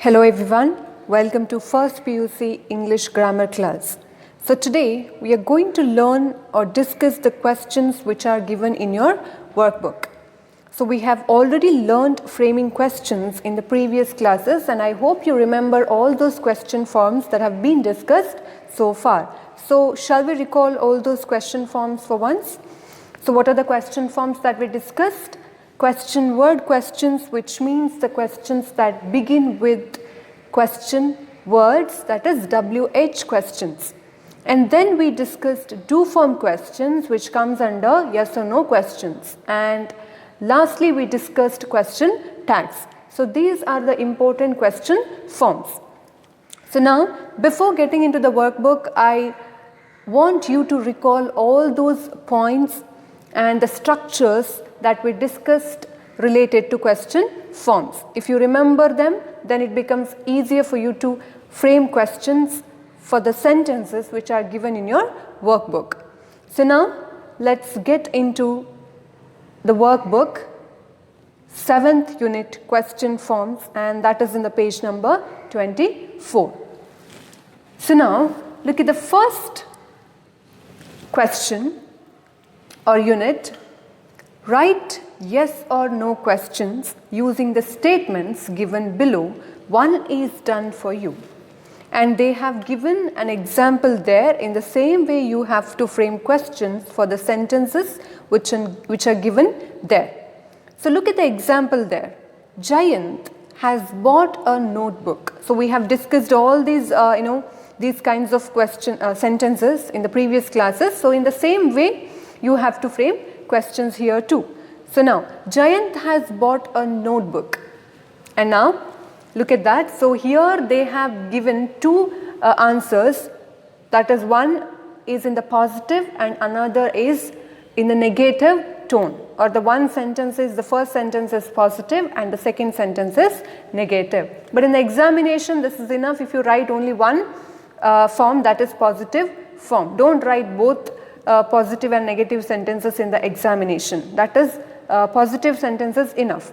Hello everyone, welcome to First PUC English Grammar class. So today we are going to learn or discuss the questions which are given in your workbook. So we have already learned framing questions in the previous classes and I hope you remember all those question forms that have been discussed so far. So shall we recall all those question forms for once? So what are the question forms that we discussed? Question word questions, which means the questions that begin with question words, that is WH questions. And then we discussed do form questions, which comes under yes or no questions. And lastly, we discussed question tags. So these are the important question forms. So now, before getting into the workbook, I want you to recall all those points and the structures that we discussed related to question forms. If you remember them, then it becomes easier for you to frame questions for the sentences which are given in your workbook. So now let's get into the workbook, 7th unit question forms, and that is in the page number 24. So now look at the first question or unit. Write yes or no questions using the statements given below. One is done for you. And they have given an example there. In the same way, you have to frame questions for the sentences which are given there. So look at the example there. Jayant has bought a notebook. So we have discussed all these, these kinds of sentences in the previous classes. So in the same way, you have to frame questions here too. So now, Jayant has bought a notebook. And now, look at that. So here they have given two answers. That is, one is in the positive and another is in the negative tone. Or the one sentence is, the first sentence is positive and the second sentence is negative. But in the examination, this is enough if you write only one form, that is positive form. Don't write both positive and negative sentences in the examination. That is positive sentences enough.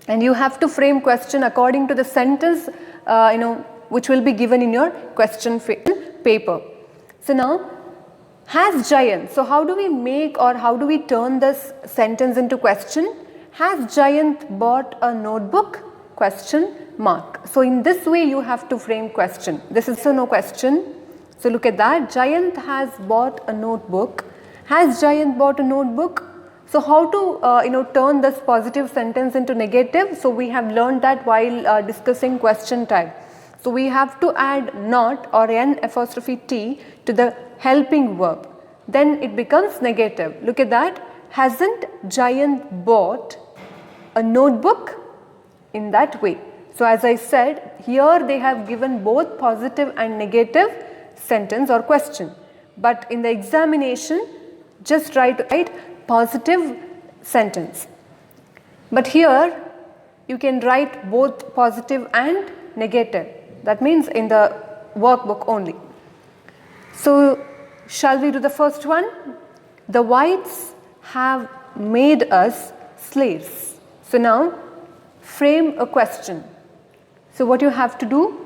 And you have to frame question according to the sentence which will be given in your question paper. So now, has Jayant, so how do we make or how do we turn this sentence into question? Has Jayant bought a notebook? Question mark. So in this way you have to frame question. This is a no question. So look at that. Jayant has bought a notebook. Has Jayant bought a notebook? So how to turn this positive sentence into negative? So we have learned that while discussing question type. So we have to add not or n apostrophe t to the helping verb. Then it becomes negative. Look at that. Hasn't Jayant bought a notebook? In that way. So as I said, here they have given both positive and negative sentence or question. But in the examination, just try to write positive sentence. But here you can write both positive and negative. That means in the workbook only. So shall we do the first one? The whites have made us slaves. So now frame a question. So what you have to do?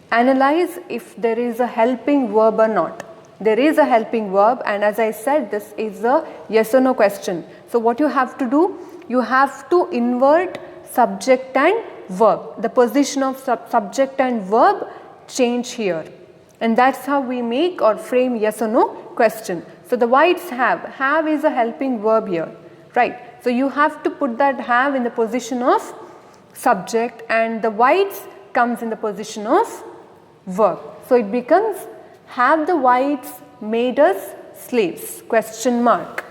Analyze if there is a helping verb or not. There is a helping verb, and as I said, this is a yes or no question. So what you have to do? You have to invert subject and verb. The position of subject and verb change here. And that's how we make or frame yes or no question. So the whites have. Have is a helping verb here. Right. So you have to put that have in the position of subject and the whites comes in the position of verb. So it becomes, have the whites made us slaves? Question mark.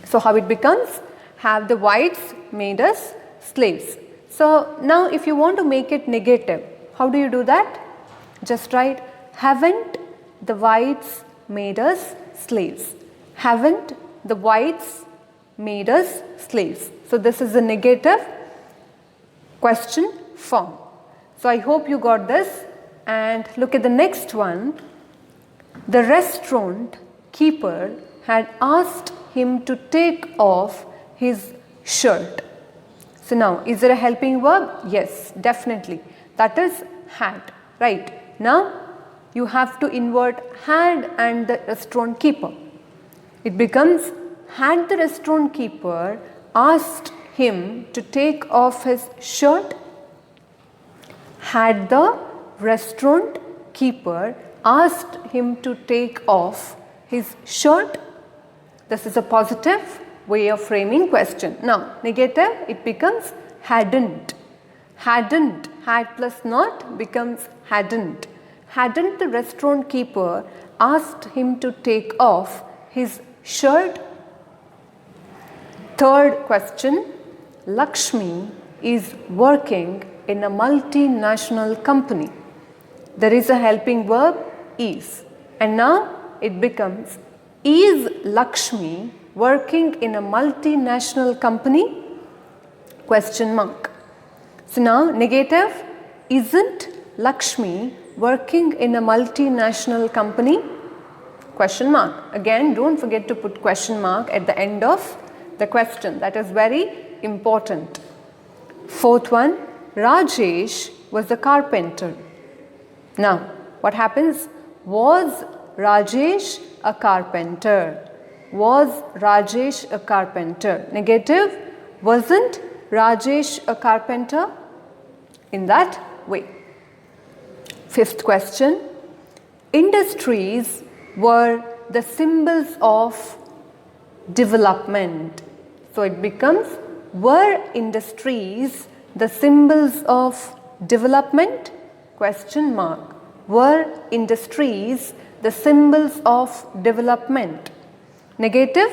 So how it becomes? Have the whites made us slaves? So now if you want to make it negative, how do you do that? Just write, haven't the whites made us slaves? Haven't the whites made us slaves? So this is a negative question form. So I hope you got this. And look at the next one. The restaurant keeper had asked him to take off his shirt. So now, is there a helping verb? Yes, definitely. That is had, right? Now, you have to invert had and the restaurant keeper. It becomes, had the restaurant keeper asked him to take off his shirt? Had the restaurant keeper asked him to take off his shirt? This is a positive way of framing question. Now, negative, it becomes hadn't. Hadn't, had plus not becomes hadn't. Hadn't the restaurant keeper asked him to take off his shirt? Third question, Lakshmi is working in a multinational company. There is a helping verb, is. And now it becomes, is Lakshmi working in a multinational company? Question mark. So now negative, isn't Lakshmi working in a multinational company? Question mark. Again, don't forget to put question mark at the end of the question. That is very important. Fourth one, Rajesh was a carpenter. Now, what happens? Was Rajesh a carpenter? Was Rajesh a carpenter? Negative, wasn't Rajesh a carpenter? In that way. Fifth question, industries were the symbols of development. So it becomes, were industries the symbols of development? Question mark. Were industries the symbols of development? Negative,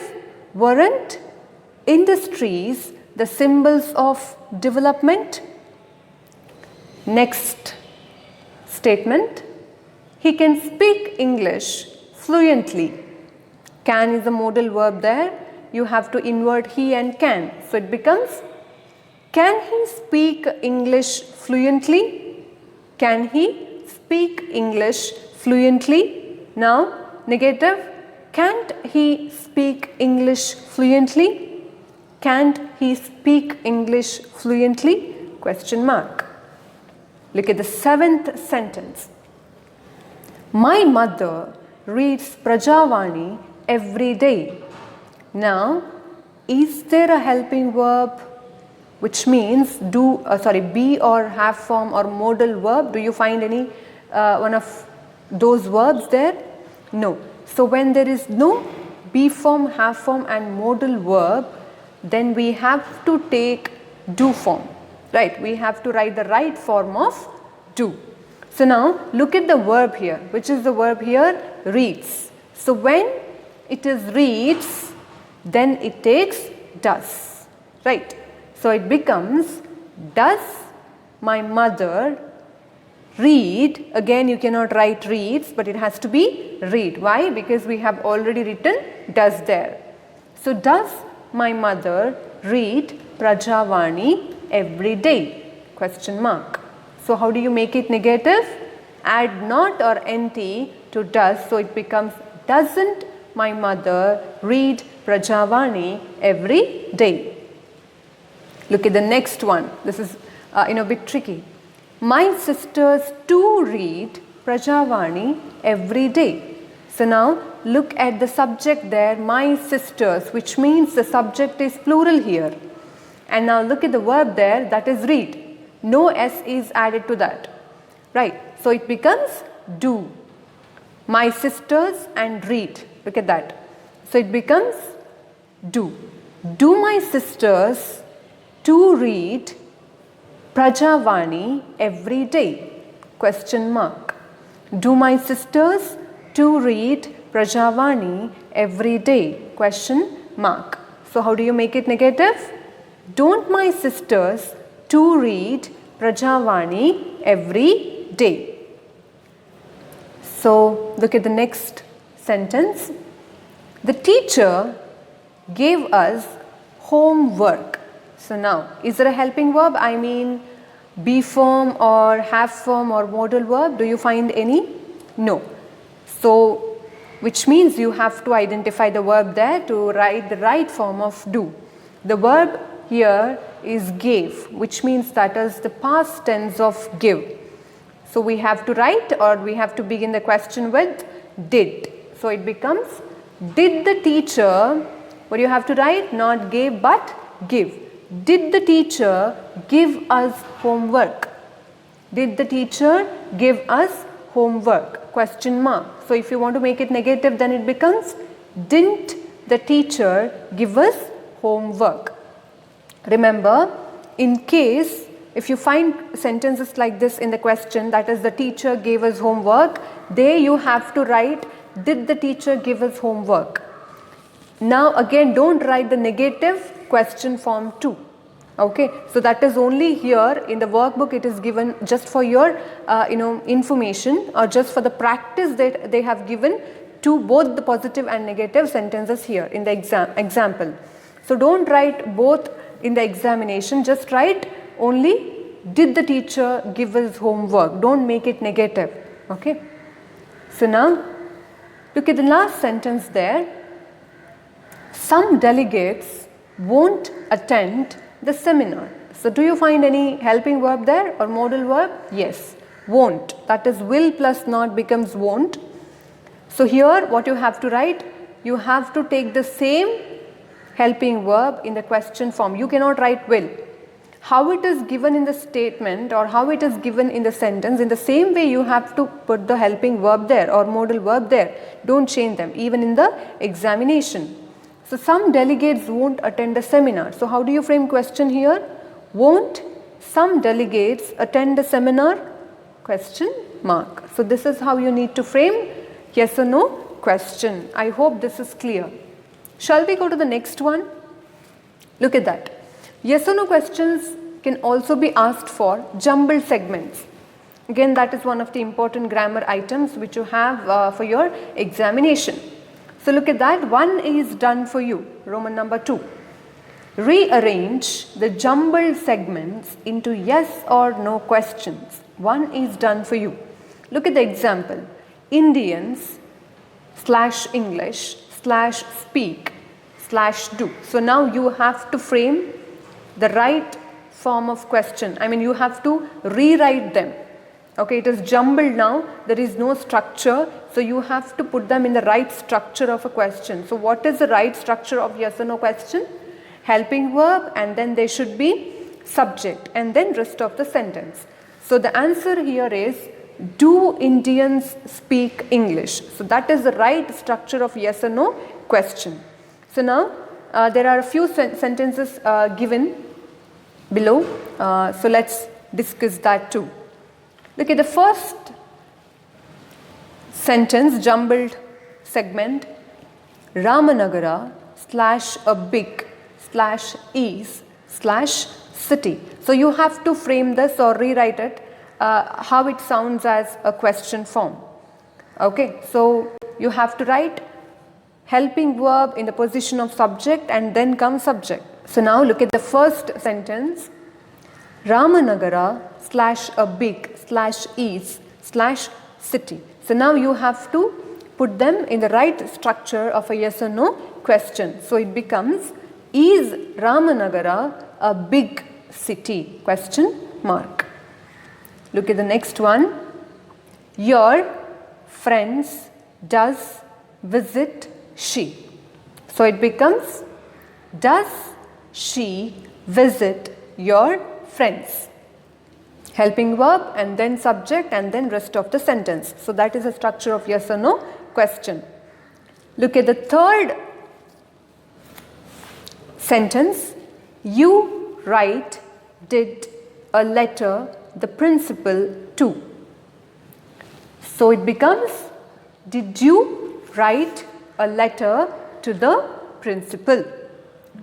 weren't industries the symbols of development? Next statement, he can speak English fluently. Can is a modal verb there. You have to invert he and can. So it becomes, can he speak English fluently? Can he speak English fluently? Now, negative, can't he speak English fluently? Can't he speak English fluently? Question mark. Look at the seventh sentence. My mother reads Prajavani every day. Now, is there a helping verb which means be or have form or modal verb? Do you find any one of those verbs there? No. So when there is no be form, have form and modal verb, then we have to take do form, right? We have to write the right form of do. So now look at the verb here. Which is the verb here? Reads. So when it is reads, then it takes does, right? So it becomes, does my mother read? Again, you cannot write reads, but it has to be read. Why? Because we have already written does there. So does my mother read Prajavani every day? Question mark. So how do you make it negative? Add not or nt to does, so it becomes, doesn't my mother read Prajavani every day? Look at the next one. This is a bit tricky. My sisters too read Prajavani every day. So now look at the subject there, my sisters, which means the subject is plural here. And now look at the verb there, that is read. No s is added to that, right? So it becomes do. My sisters and read. Look at that. So it becomes do. Do my sisters to read Prajavani every day? Question mark. Do my sisters to read Prajavani every day? Question mark. So how do you make it negative? Don't my sisters to read Prajavani every day? So look at the next sentence. The teacher gave us homework. So now, is there a helping verb? I mean be form or have form or modal verb. Do you find any? No. So which means you have to identify the verb there to write the right form of do. The verb here is gave, which means that is the past tense of give. So we have to write, or we have to begin the question with did. So it becomes, did the teacher, what do you have to write? Not gave but give. Did the teacher give us homework? Did the teacher give us homework? Question mark. So if you want to make it negative, then it becomes, didn't the teacher give us homework? Remember, in case if you find sentences like this in the question, that is the teacher gave us homework, there you have to write, did the teacher give us homework? Now again, don't write the negative question form too. Okay, so that is only here in the workbook. It is given just for your information, or just for the practice that they have given to both the positive and negative sentences here in the example. So don't write both in the examination, just write only did the teacher give us homework. Don't make it negative. Okay, so now look at the last sentence there. Some delegates won't attend the seminar. So do you find any helping verb there or modal verb? Yes, won't. That is will plus not becomes won't. So here what you have to write, you have to take the same helping verb in the question form. You cannot write will. How it is given in the statement or how it is given in the sentence, in the same way you have to put the helping verb there or modal verb there. Don't change them even in the examination. So some delegates won't attend the seminar. So how do you frame question here? Won't some delegates attend the seminar? Question mark. So this is how you need to frame yes or no question. I hope this is clear. Shall we go to the next one? Look at that. Yes or no questions can also be asked for jumbled segments. Again, that is one of the important grammar items which you have for your examination. So look at that. One is done for you. Roman number 2. Rearrange the jumbled segments into yes or no questions. One is done for you. Look at the example. Indians / English / speak / do. So now you have to frame the right form of question. I mean, you have to rewrite them. Okay, it is jumbled now. There is no structure. So you have to put them in the right structure of a question. So what is the right structure of yes or no question? Helping verb, and then there should be subject, and then rest of the sentence. So the answer here is, do Indians speak English? So that is the right structure of yes or no question. So now there are a few sentences given below. So let's discuss that too. Look at the first sentence, jumbled segment. Ramanagara / a big / is / city. So you have to frame this or rewrite it how it sounds as a question form. Okay, so you have to write helping verb in the position of subject and then comes subject. So now look at the first sentence. Ramanagara / a big / is / city. So now you have to put them in the right structure of a yes or no question. So it becomes, is Ramanagara a big city? Question mark. Look at the next one. Your friends does visit she. So it becomes, does she visit your friends? Helping verb and then subject and then rest of the sentence. So that is a structure of yes or no question. Look at the third sentence. You write did a letter the principal to. So it becomes, did you write a letter to the principal?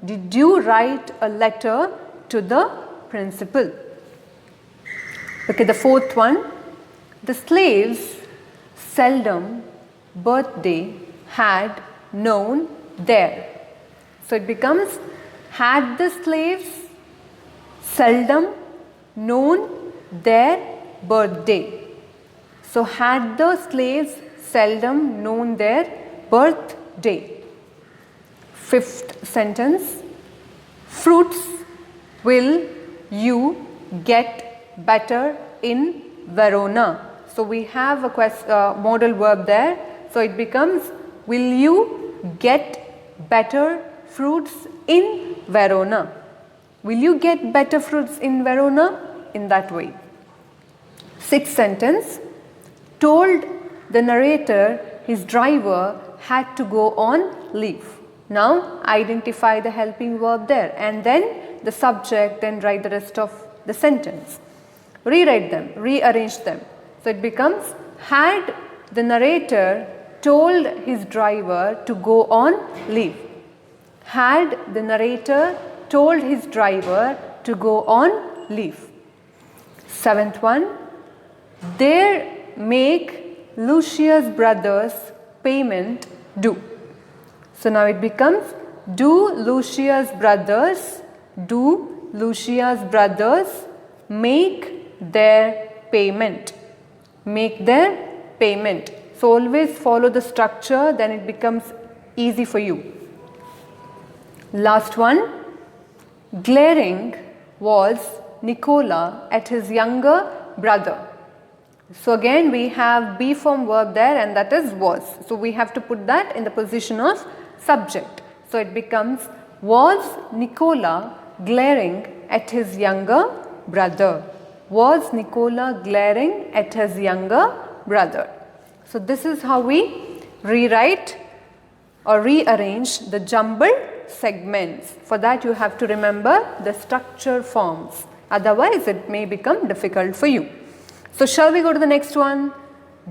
Did you write a letter to the principal? Look at the fourth one. The slaves seldom birthday had known there. So it becomes, had the slaves seldom known their birthday. So had the slaves seldom known their birthday. Fifth sentence. Fruits Will you get better in Verona? So we have a modal verb there. So it becomes, will you get better fruits in Verona? Will you get better fruits in Verona? In that way. Sixth sentence, told the narrator his driver had to go on leave. Now identify the helping verb there and then the subject, then write the rest of the sentence. Rewrite them, rearrange them. So it becomes, had the narrator told his driver to go on leave. Had the narrator told his driver to go on leave. Seventh one, there make Lucia's brothers payment due. So now it becomes, do Lucia's brothers make their payment. Make their payment. So always follow the structure, then it becomes easy for you. Last one, glaring was Nicola at his younger brother. So again we have be form verb there and that is was. So we have to put that in the position of subject. So it becomes, was Nicola glaring at his younger brother? Was Nicola glaring at his younger brother? So this is how we rewrite or rearrange the jumbled segments. For that you have to remember the structure forms. Otherwise it may become difficult for you. So shall we go to the next one?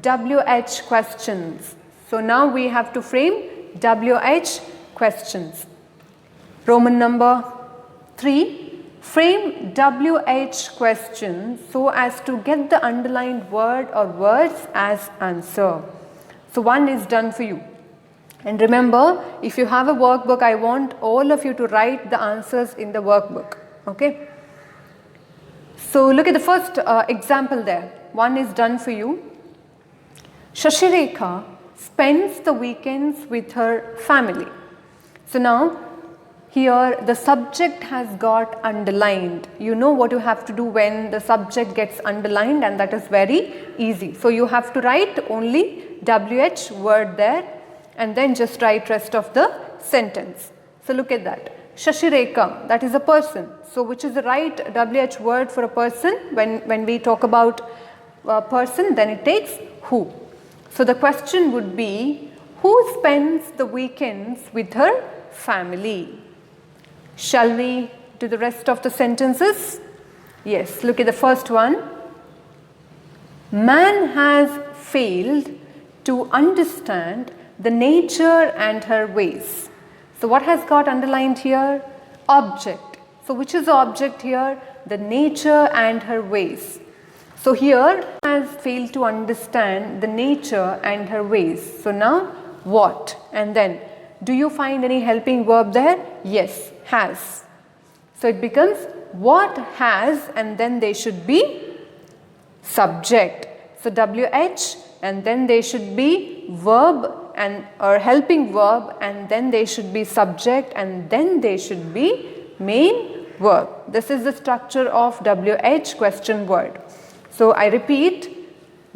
WH questions. So now we have to frame WH questions. Roman number 3. Frame WH questions so as to get the underlined word or words as answer. So one is done for you. And remember, if you have a workbook, I want all of you to write the answers in the workbook. Okay? So look at the first example there. One is done for you. Shashireka spends the weekends with her family. So now here the subject has got underlined. You know what you have to do when the subject gets underlined, and that is very easy. So you have to write only WH word there and then just write rest of the sentence. So look at that. Shashireka, that is a person. So which is the right WH word for a person? When we talk about a person, then it takes who. So the question would be, who spends the weekends with her family? Shall we do the rest of the sentences? Yes, look at the first one. Man has failed to understand the nature and her ways. So what has got underlined here? Object. So which is the object here? The nature and her ways. So here has failed to understand the nature and her ways. So now what? And then do you find any helping verb there? Yes, has. So it becomes what has, and then they should be subject. So WH, and then they should be verb and or helping verb, and then they should be subject, and then they should be main verb. This is the structure of WH question word. So I repeat,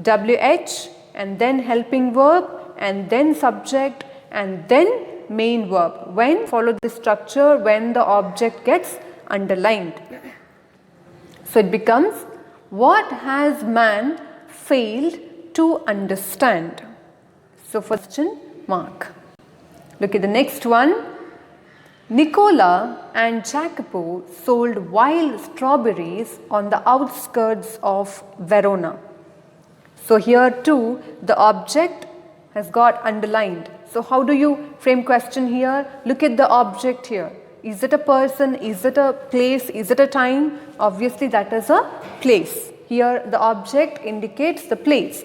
WH and then helping verb and then subject and then main verb. When follow the structure when the object gets underlined. So it becomes, what has man failed to understand? So question mark. Look at the next one. Nicola and Jacopo sold wild strawberries on the outskirts of Verona. So here too the object has got underlined. So how do you frame question here? Look at the object here. Is it a person? Is it a place? Is it a time? Obviously that is a place. Here the object indicates the place.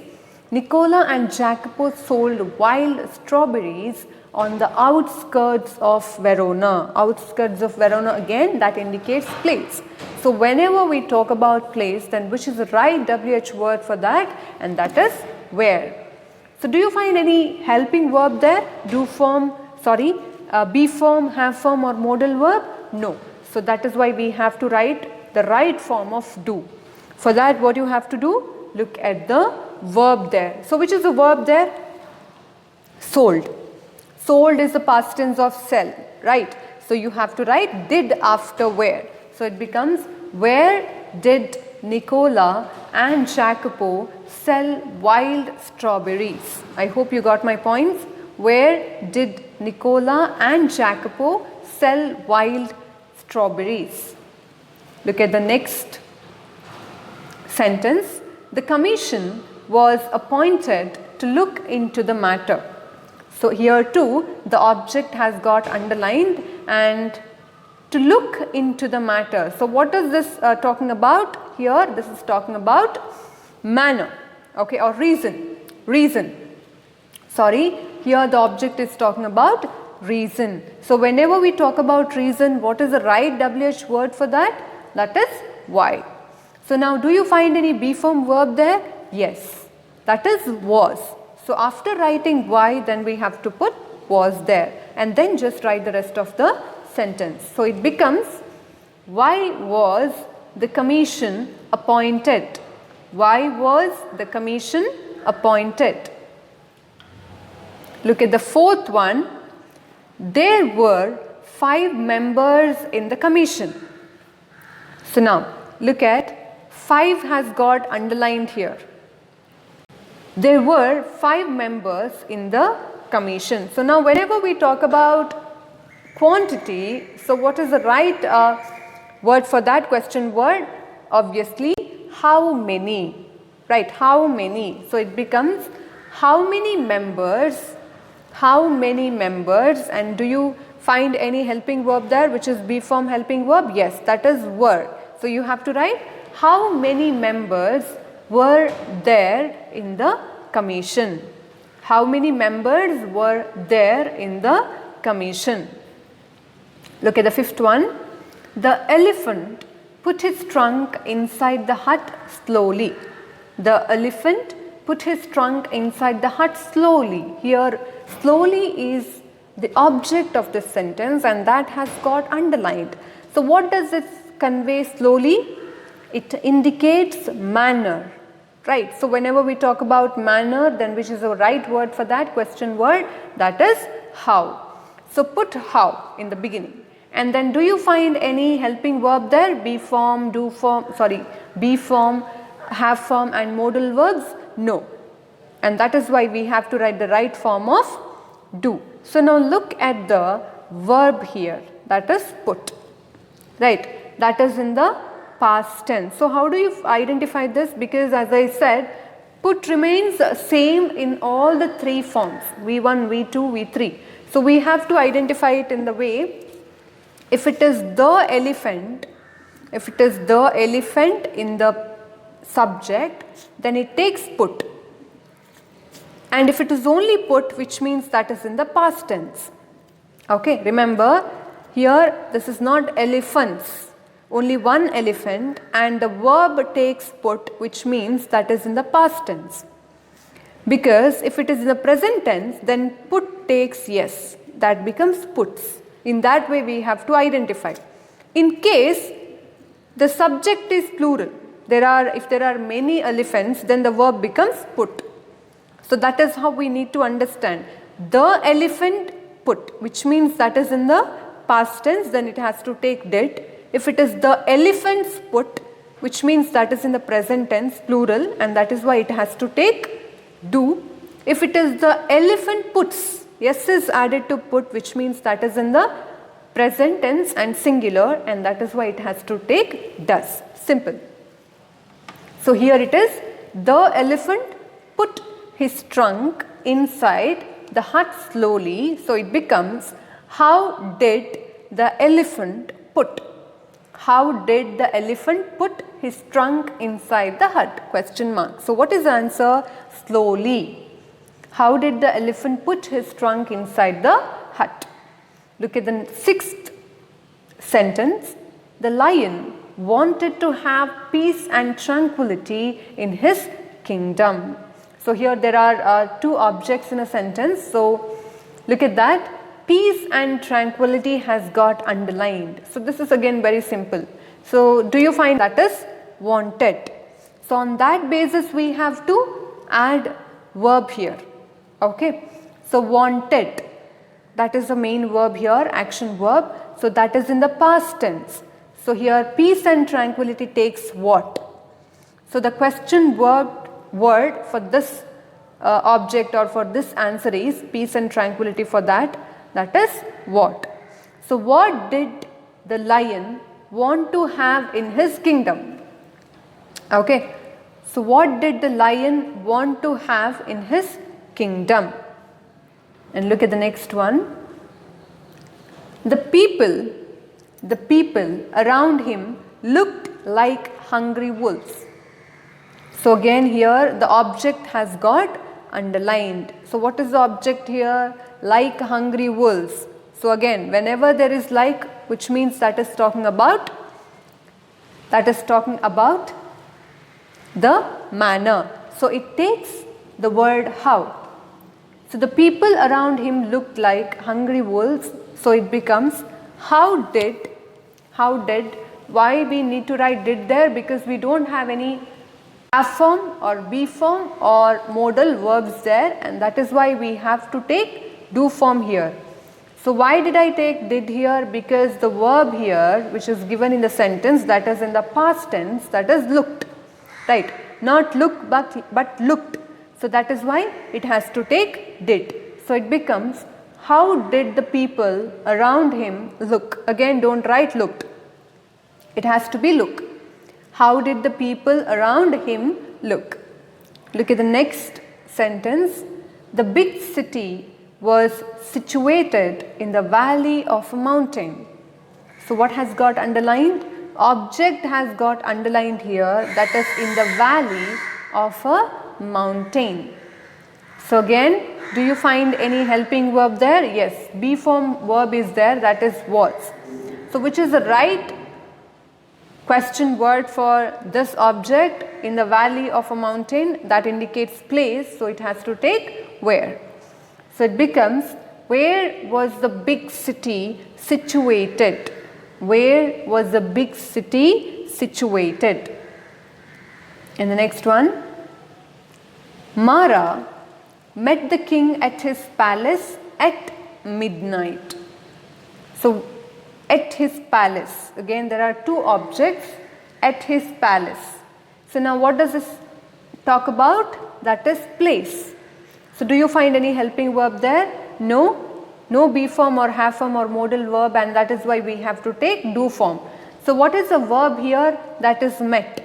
Nicola and Jacopo sold wild strawberries on the outskirts of Verona. Outskirts of Verona, again that indicates place. So whenever we talk about place, then which is the right WH word for that? And that is where. So do you find any helping verb there? Do form, be form, have form or modal verb? No. So that is why we have to write the right form of do. For that, what you have to do? Look at the verb there. So which is the verb there? Sold. Sold is the past tense of sell, right? So you have to write did after where. So it becomes, where did Nicola and Jacopo sell wild strawberries? I hope you got my points. Where did Nicola and Jacopo sell wild strawberries? Look at the next sentence. The commission was appointed to look into the matter. So here too the object has got underlined, and to look into the matter. So what is this talking about here? This is talking about manner, okay, or reason. Sorry, here the object is talking about reason. So whenever we talk about reason, what is the right WH word for that? That is why. So now, do you find any be form verb there? Yes, that is was. So after writing why, then we have to put was there, and then just write the rest of the sentence. So it becomes, why was the commission appointed? Why was the commission appointed? Look at the fourth one. There were 5 members in the commission. So now look at, 5 has got underlined here. There were 5 members in the commission. So now whenever we talk about quantity, so what is the right word for that question word? Obviously, how many, right? How many. So it becomes, how many members, and do you find any helping verb there which is be form helping verb? Yes, that is were. So you have to write, how many members were there in the commission? How many members were there in the commission? Look at the fifth one. The elephant put his trunk inside the hut slowly. The elephant put his trunk inside the hut slowly. Here, slowly is the object of this sentence, and that has got underlined. So what does this convey, slowly? It indicates manner, right? So whenever we talk about manner, then which is the right word for that question word? That is how. So put how in the beginning. And then do you find any helping verb there? Be form, do form, be form, have form and modal verbs? No. And that is why we have to write the right form of do. So now look at the verb here, that is put, right? That is in the past tense. So how do you identify this? Because as I said, put remains same in all the 3 forms, V1, V2, V3. So we have to identify it in the way, if it is the elephant in the subject, then it takes put. And if it is only put, which means that is in the past tense. Okay, remember here this is not elephants, only one elephant, and the verb takes put, which means that is in the past tense. Because if it is in the present tense, then put takes yes, that becomes puts. In that way we have to identify. In case the subject is plural, if there are many elephants, then the verb becomes put. So that is how we need to understand. The elephant put, which means that is in the past tense, then it has to take did. If it is the elephants put, which means that is in the present tense, plural, and that is why it has to take do. If it is the elephant puts, yes is added to put, which means that is in the present tense and singular, and that is why it has to take does. Simple. So here it is, the elephant put his trunk inside the hut slowly. So it becomes, how did the elephant put? How did the elephant put his trunk inside the hut? Question mark. So what is the answer? Slowly. How did the elephant put his trunk inside the hut? Look at the 6th sentence. The lion wanted to have peace and tranquility in his kingdom. So here there are 2 objects in a sentence. So look at that. peace and tranquility has got underlined. So this is again very simple. So do you find that is wanted? So on that basis we have to add verb here. Okay. So wanted, that is the main verb here, action verb. So that is in the past tense. So here peace and tranquility takes what? So the question word for this object or for this answer is peace and tranquility. For that is what? So what did the lion want to have in his kingdom? Okay. So what did the lion want to have in his kingdom? And look at the next one. The people around him looked like hungry wolves. So again here the object has got underlined. So what is the object here? Like hungry wolves. So again, whenever there is like, which means that is talking about the manner. So it takes the word how. So the people around him looked like hungry wolves. So it becomes how did. Why we need to write did there? Because we don't have any have form or be form or modal verbs there, and that is why we have to take do form here. So why did I take did here? Because the verb here which is given in the sentence, that is in the past tense, that is looked, right? Not look but looked. So that is why it has to take did. So it becomes how did the people around him look? Again, don't write looked. It has to be look. How did the people around him look? Look at the next sentence. The big city was situated in the valley of a mountain. So what has got underlined? Object has got underlined here, that is in the valley of a mountain. So again, do you find any helping verb there? Yes, be form verb is there, that is was. So which is the right question word for this object? In the valley of a mountain, that indicates place, so it has to take where. So it becomes where was the big city situated? Where was the big city situated? And the next one, Mara met the king at his palace at midnight. So at his palace, again there are two objects, at his palace. So now what does this talk about? That is place. So do you find any helping verb there? No be form or have form or modal verb, and that is why we have to take do form. So what is the verb here? That is met.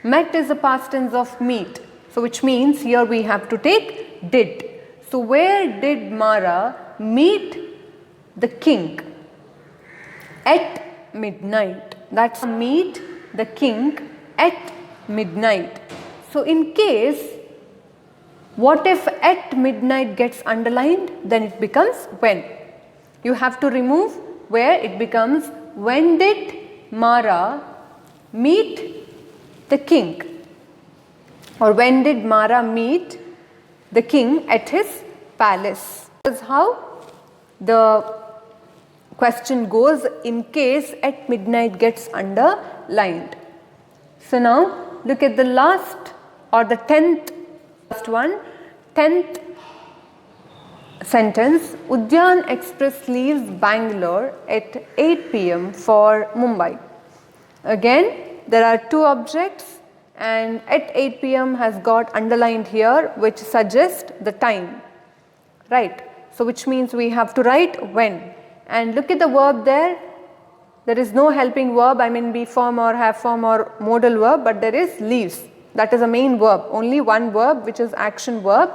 Met is the past tense of meet. So which means here we have to take did. So where did Mara meet the king? At midnight. That's meet the king at midnight. So in case, what if at midnight gets underlined? Then it becomes when. You have to remove where, it becomes when did Mara meet the king? Or when did Mara meet the king at his palace? That is how the question goes in case at midnight gets underlined. So now look at the last or the 10th sentence. Udhyan Express leaves Bangalore at 8 p.m. for Mumbai. Again, there are two objects, and at 8 p.m. has got underlined here, which suggests the time, right? So which means we have to write when. And look at the verb there. There is no helping verb, I mean be form or have form or modal verb, but there is leaves. That is a main verb, only one verb, which is action verb.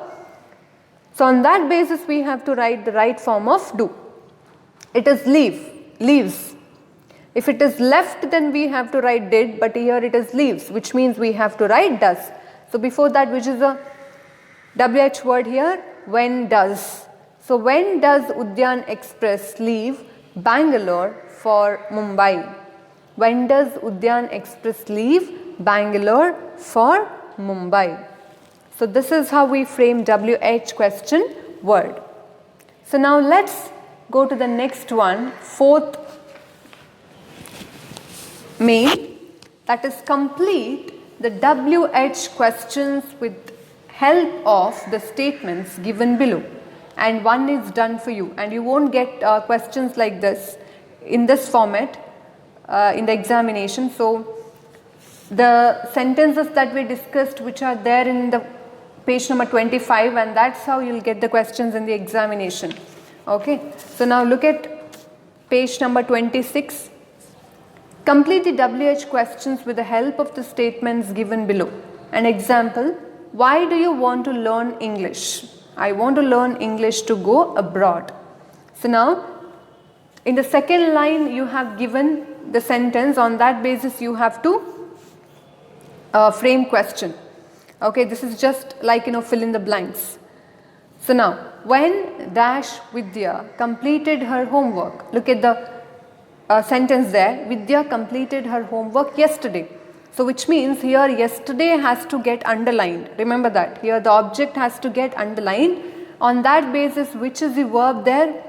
So on that basis we have to write the right form of do. It is leaves. If it is left, then we have to write did, but here it is leaves, which means we have to write does. So before that, which is a WH word here, when does. So when does Udhyan Express leave Bangalore for Mumbai? When does Udhyan Express leave Bangalore for Mumbai? So this is how we frame WH question word. So now let's go to the next one, fourth main, that is complete the WH questions with help of the statements given below, and one is done for you, and you won't get questions like this in this format in the examination. So the sentences that we discussed which are there in the page number 25, and that's how you'll get the questions in the examination. Okay, so now look at page number 26. Complete the WH questions with the help of the statements given below. An example, why do you want to learn English? I want to learn English to go abroad. So now in the second line you have given the sentence. On that basis you have to frame question. Okay, this is just like, fill in the blanks. So now, when dash Vidya completed her homework, look at the sentence there, Vidya completed her homework yesterday. So which means here yesterday has to get underlined. Remember that, here the object has to get underlined. On that basis, which is the verb there?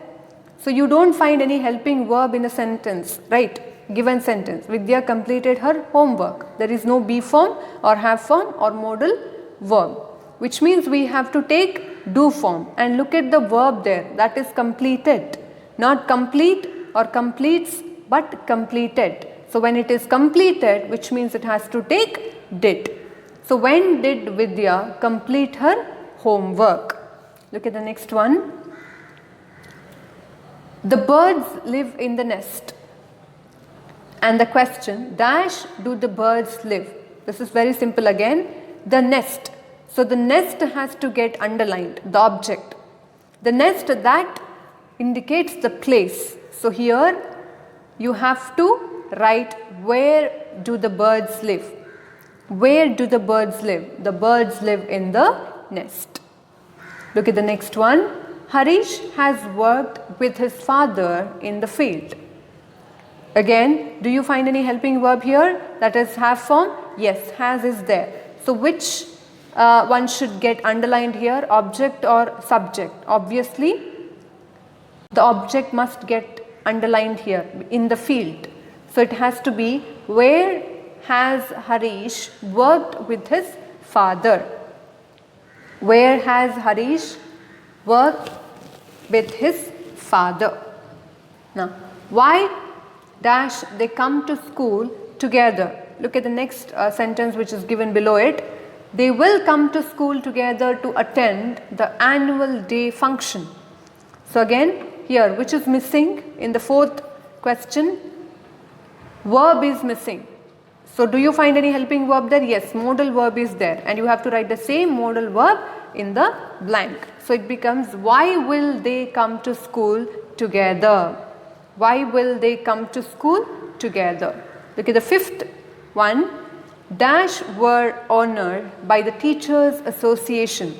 So you don't find any helping verb in the sentence, right? Given sentence, Vidya completed her homework. There is no be form or have form or modal verb, which means we have to take do form, and look at the verb there, that is completed, not complete or completes, but completed. So when it is completed, which means it has to take did. So when did Vidya complete her homework? Look at the next one. The birds live in the nest. And the question, dash do the birds live? This is very simple again. The nest. So the nest has to get underlined, the object. The nest, that indicates the place. So here you have to write, where do the birds live? Where do the birds live? The birds live in the nest. Look at the next one. Harish has worked with his father in the field. Again, do you find any helping verb here? That is have form? Yes, has is there. So which one should get underlined here, object or subject? Obviously, the object must get underlined here in the field. So it has to be, where has Harish worked with his father? Where has Harish worked with his father? Now, why dash they come to school together? Look at the next sentence which is given below it. They will come to school together to attend the annual day function. So again, here which is missing in the fourth question? Verb is missing. So do you find any helping verb there? Yes, modal verb is there, and you have to write the same modal verb in the blank. So it becomes, why will they come to school together? Why will they come to school together? Look at the fifth one. Dash were honored by the Teachers Association.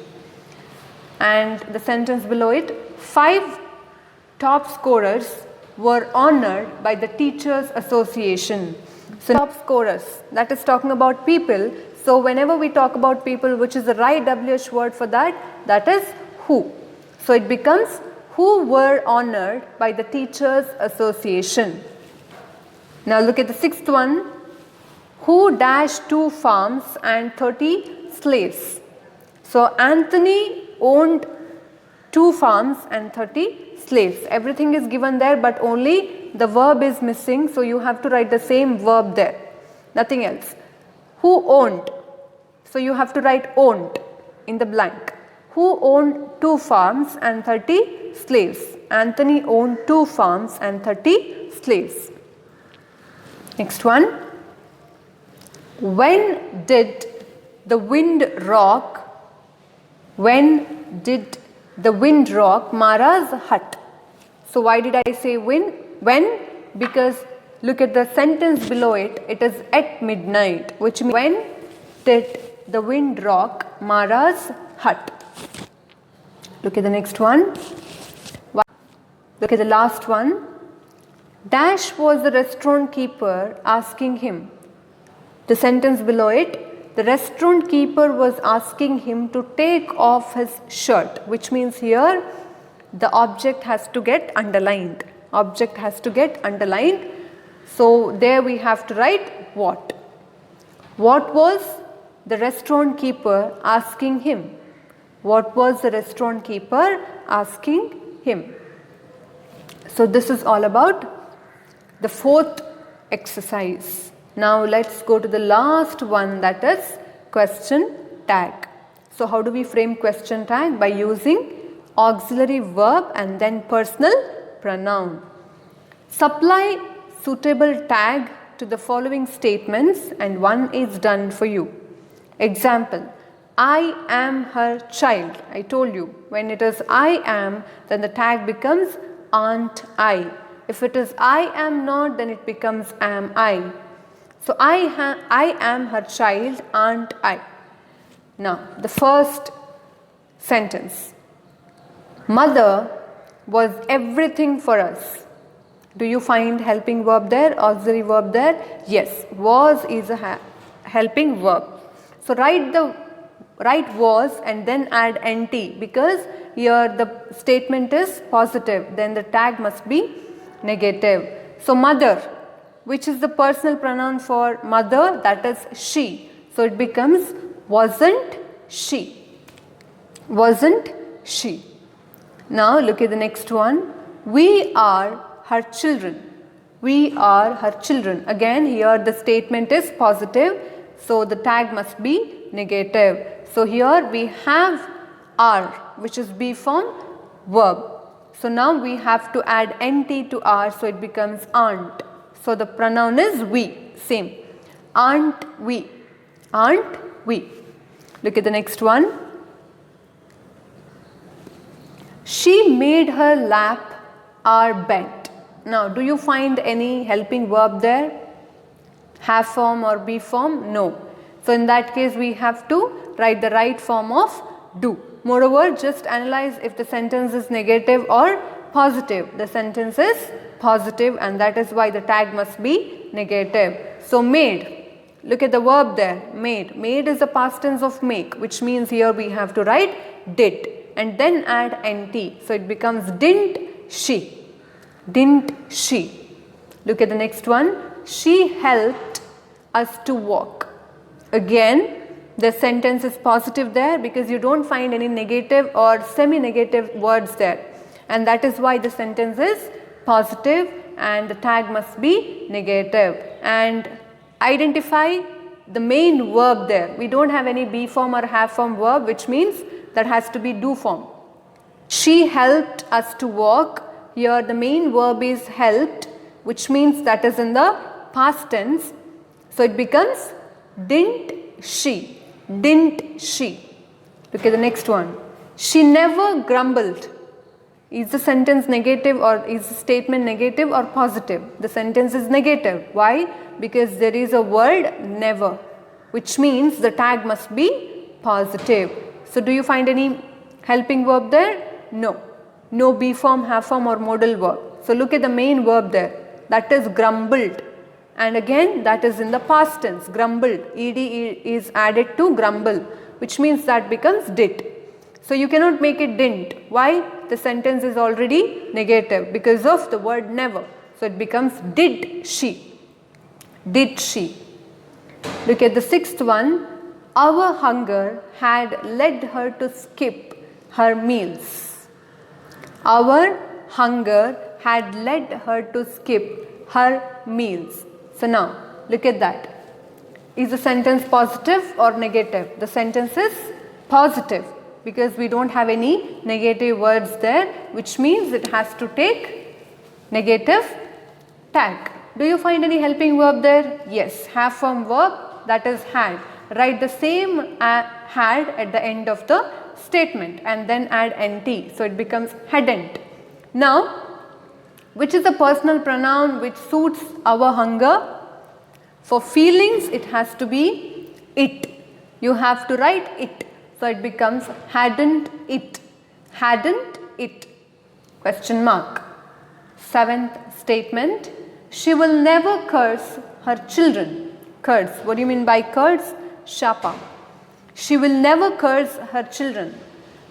And the sentence below it, 5 top scorers were honored by the Teachers Association. So top scorers, that is talking about people. So whenever we talk about people, which is the right WH word for that? That is who. So it becomes, who were honored by the Teachers Association. Now look at the sixth one. Who dashed 2 farms and 30 slaves? So Anthony owned 2 farms and 30 slaves. Everything is given there, but only the verb is missing. So you have to write the same verb there, nothing else. Who owned? So you have to write owned in the blank. Who owned 2 farms and 30 slaves? Anthony owned 2 farms and 30 slaves. Next one. When did the wind rock? When did the wind rock Mara's hut? So why did I say when? Because look at the sentence below it. It is at midnight, which means when did the wind rock Mara's hut? Look at the next one. Look at the last one. Dash was the restaurant keeper asking him. The sentence below it, the restaurant keeper was asking him to take off his shirt, which means here the object has to get underlined. Object has to get underlined. So there we have to write what. What was the restaurant keeper asking him? What was the restaurant keeper asking him? So this is all about the fourth exercise. Now let's go to the last one, that is question tag. So how do we frame question tag? By using auxiliary verb and then personal pronoun. Supply suitable tag to the following statements and one is done for you. Example, I am her child. I told you, when it is I am, then the tag becomes aren't I. If it is I am not, then it becomes am I. So I am her child, aren't I? Now the first sentence. Mother was everything for us. Do you find helping verb there, auxiliary verb there? Yes, was is a helping verb. So write was and then add nt, because here the statement is positive, then the tag must be negative. So mother, which is the personal pronoun for mother, that is she. So it becomes wasn't she. Wasn't she. Now look at the next one. We are her children. We are her children. Again here the statement is positive, so the tag must be negative. So here we have are, which is be form verb. So now we have to add nt to are, so it becomes aren't. So the pronoun is we, same. Aren't we? Aren't we? Look at the next one. She made her lap our bed. Now do you find any helping verb there? Have form or be form? No. So in that case we have to write the right form of do. Moreover, just analyze if the sentence is negative or positive. The sentence is positive and that is why the tag must be negative. So made. Look at the verb there, made. Made is the past tense of make, which means here we have to write did and then add nt. So it becomes didn't she. Didn't she. Look at the next one. She helped us to walk. Again, the sentence is positive there because you don't find any negative or semi-negative words there. And that is why the sentence is positive and the tag must be negative. And identify the main verb there. We don't have any be form or have form verb, which means that has to be do form. She helped us to walk. Here the main verb is helped, which means that is in the past tense. So it becomes didn't she. Didn't she. Look at the next one. She never grumbled. Is the sentence negative or is the statement negative or positive? The sentence is negative. Why? Because there is a word never, which means the tag must be positive. So do you find any helping verb there? No. No be form, have form or modal verb. So look at the main verb there. That is grumbled. And again that is in the past tense. Grumbled. Ed is added to grumble, which means that becomes did. So you cannot make it didn't. Why? The sentence is already negative because of the word never. So it becomes did she. Did she. Look at the sixth one. Our hunger had led her to skip her meals. Our hunger had led her to skip her meals. So now look at that. Is the sentence positive or negative? The sentence is positive because we don't have any negative words there, which means it has to take negative tag. Do you find any helping verb there? Yes, have form verb, that is had. Write the same had at the end of the statement and then add nt. So it becomes hadn't. Now, which is the personal pronoun which suits our hunger? For feelings, it has to be it. You have to write it. So it becomes hadn't it. Hadn't it. Question mark. Seventh statement. She will never curse her children. Curse. What do you mean by curse? Shapa. She will never curse her children.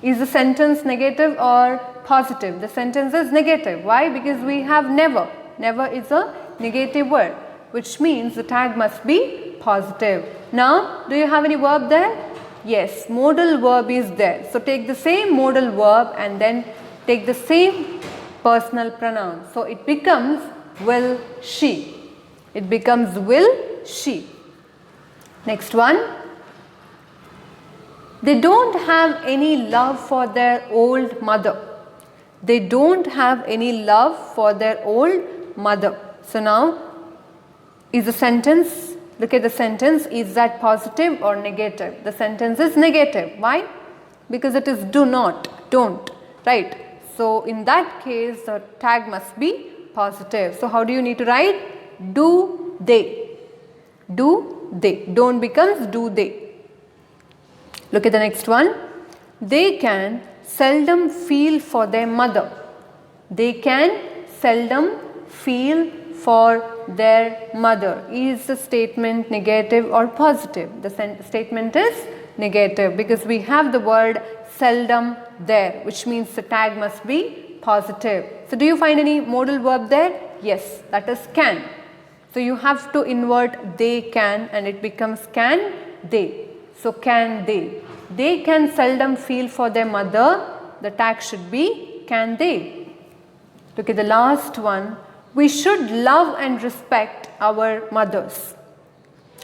Is the sentence negative or positive. The sentence is negative. Why? Because we have never. Never is a negative word, which means the tag must be positive. Now, do you have any verb there? Yes, modal verb is there. So take the same modal verb and then take the same personal pronoun. So it becomes will, she. It becomes will, she. Next one. They don't have any love for their old mother. They don't have any love for their old mother. So now, is the sentence, look at the sentence, is that positive or negative? The sentence is negative. Why? Because it is do not, don't, right? So in that case, the tag must be positive. So how do you need to write? Do they. Do they. Don't becomes do they. Look at the next one. They can seldom feel for their mother. They can seldom feel for their mother. Is the statement negative or positive? The statement is negative because we have the word seldom there, which means the tag must be positive. So do you find any modal verb there? Yes, that is can. So you have to invert they can and it becomes can they. So can they. They can seldom feel for their mother. The tag should be can they. Look at the last one. We should love and respect our mothers.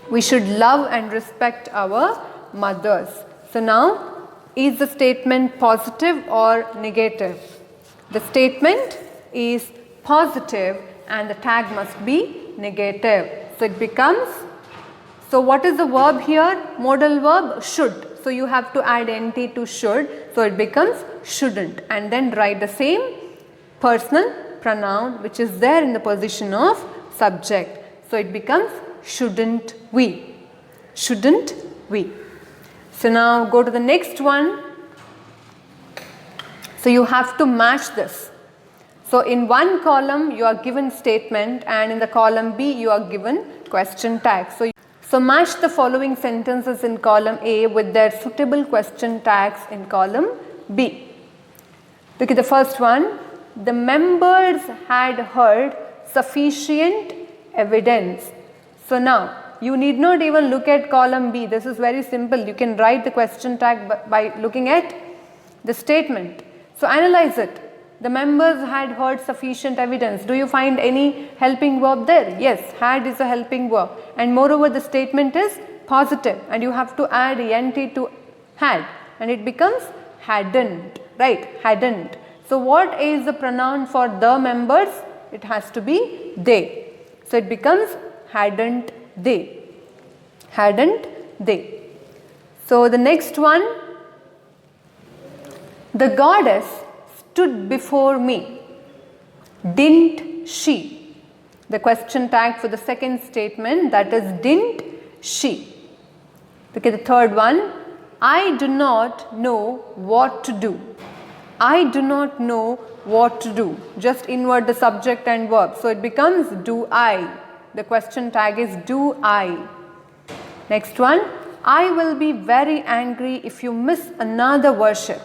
We should love and respect our mothers. So now, is the statement positive or negative? The statement is positive and the tag must be negative. So it becomes, so what is the verb here? Modal verb should. So you have to add nt to should. So it becomes shouldn't and then write the same personal pronoun which is there in the position of subject. So it becomes shouldn't we. Shouldn't we. So now go to the next one. So you have to match this. So in one column you are given statement and in the column B you are given question tag. So match the following sentences in column A with their suitable question tags in column B. Look at the first one. The members had heard sufficient evidence. So now you need not even look at column B. This is very simple. You can write the question tag by looking at the statement. So analyze it. The members had heard sufficient evidence. Do you find any helping verb there? Yes, had is a helping verb. And moreover, the statement is positive and you have to add ent to had and it becomes hadn't, right? Hadn't. So what is the pronoun for the members? It has to be they. So it becomes hadn't they. Hadn't they. So the next one. The goddess stood before me. Didn't she? The question tag for the second statement, that is didn't she. Look at the third one. I do not know what to do. I do not know what to do. Just invert the subject and verb. So it becomes do I. The question tag is do I. Next one. I will be very angry if you miss another worship.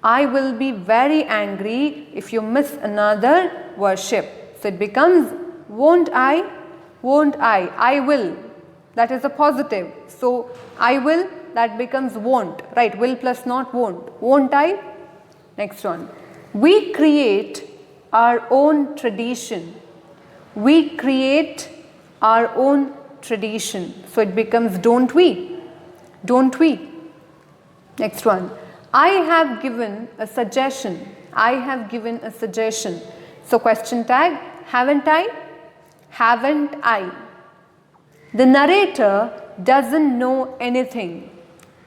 I will be very angry if you miss another worship. So it becomes won't I, won't I will. That is a positive. So I will, that becomes won't, right? Will plus not won't I? Next one. We create our own tradition. We create our own tradition. So it becomes don't we, don't we. Next one. I have given a suggestion. I have given a suggestion. So question tag, haven't I? Haven't I? The narrator doesn't know anything.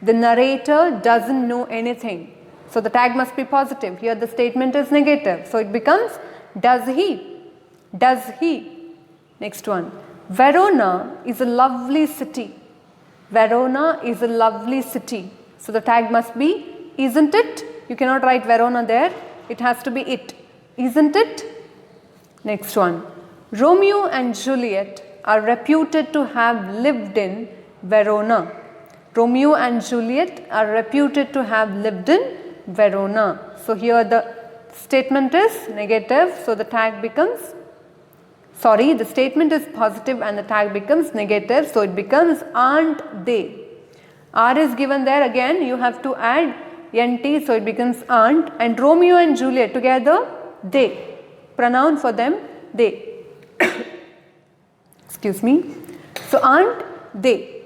The narrator doesn't know anything. So the tag must be positive. Here the statement is negative. So it becomes does he? Does he? Next one. Verona is a lovely city. Verona is a lovely city. So the tag must be isn't it? You cannot write Verona there. It has to be it. Isn't it? Next one. Romeo and Juliet are reputed to have lived in Verona. Romeo and Juliet are reputed to have lived in Verona. So here the statement is negative, so the tag becomes, sorry, the statement is positive and the tag becomes negative, so it becomes aren't they. R is given there, again you have to add NT, so it becomes aren't, and Romeo and Juliet together, they. Pronoun for them, they. Excuse me. So aren't they.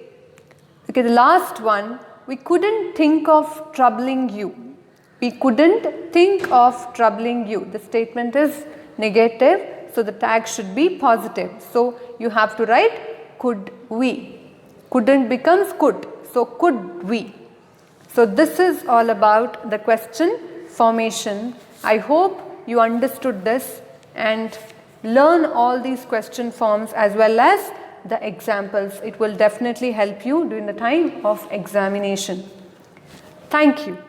Okay, the last one, we couldn't think of troubling you. We couldn't think of troubling you. The statement is negative, so the tag should be positive. So you have to write could we. Couldn't becomes could. So could we. So this is all about the question formation. I hope you understood this and learn all these question forms as well as the examples. It will definitely help you during the time of examination. Thank you.